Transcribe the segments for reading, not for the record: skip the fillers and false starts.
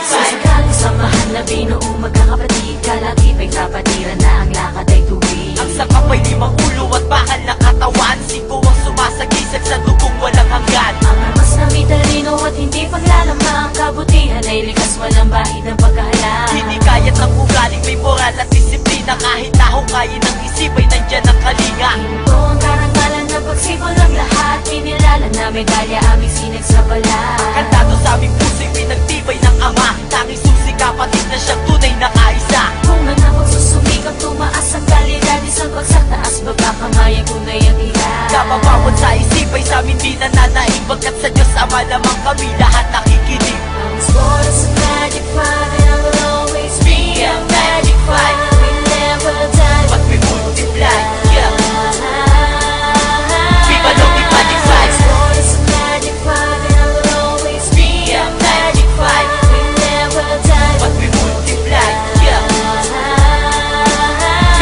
Sa sakaling samahan na binuong magkakapatid, kalakipay kapatiran na ang lakad ay tuwid. Ang sakap ay 5 ulo at bakal na katawan, 5 ang sumasagisag sa dugong walang hanggan. Ang armas na may talino at hindi paglalamang, kabutihan ay likas, walang bahid ng pagkahalang. Hindi kayat ng ugaling may moral at disiplina, kahit tahukayin ng isip ay nandyan ang kalinga. Ito ang karangalan ng pagsipol ng lahat, kinilala na medalya aming sinag sa balat. Kantado sa aming puso'y pinagtibay ng ama, tanging susi kapatid na siyang tunay na kaisa. Kung ang napagsusumikap, tumaas ang kalidad, isang bagsak taas, baba kamay ang tunay ang hirap. Kapabawat sa isip ay sa amin di nananaig, bagkat sa Diyos Ama lamang kami lahat nakikinig. I was born as a magic five, and I will always be a magic five. We never die, But we multiply, yeah. Viva los Magic Five. I was born as a magic five, and I will always be a magic five. We never die, But we multiply, yeah.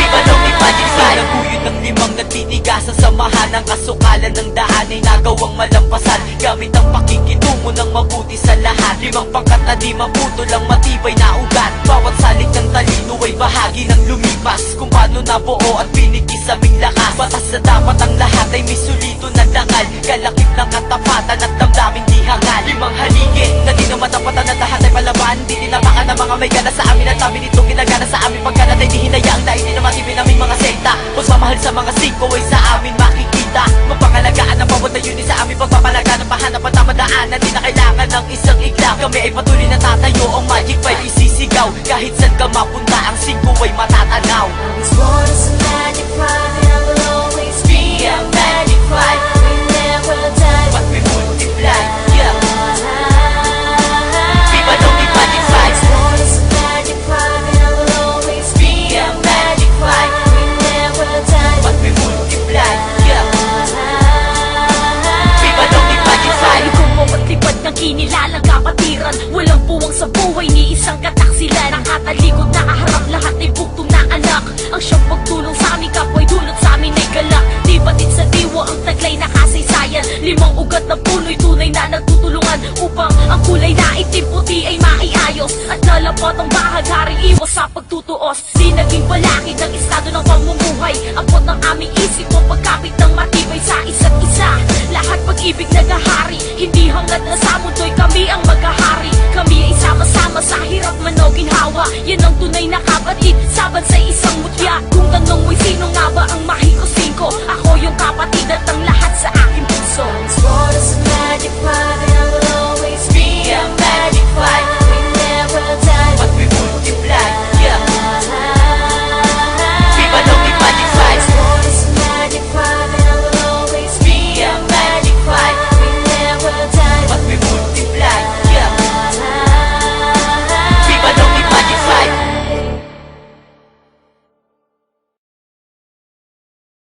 Viva los Magic Five. Naguyod ng 5 nagtitigas sa samahan, ang kasukalan ng daan ay nagawang malampasan, gamit ang pakikitungo ng mabuti sa lahat. 5 pangkat na di maputol ang matibay na ugat, bawat salik ng talino ay bahagi ng lumipas, kung paano nabuo at pinikis aming lakas. Batas na dapat ang lahat ay may sulito na dangal, kalakip ng katapatan at damdaming di hangal. 5 haligi na di na matapatan at lahat ay palaban, di tinapakan ng mga may gana sa amin at amin itong ginagana sa amin. Pagkalat ay di hinayaang na hindi na matibay naming mga sekta, pagmamahal sa mga siko ay sa amin makikita. Mapangalagaan ang bawat na yun sa amin, pagpapalaga ng pahanap at tamadaanan, di na kailangan ng isang iglap. Kami ay patuloy na tatayo, ang Magic Five isisigaw kahit saan ka mapunta.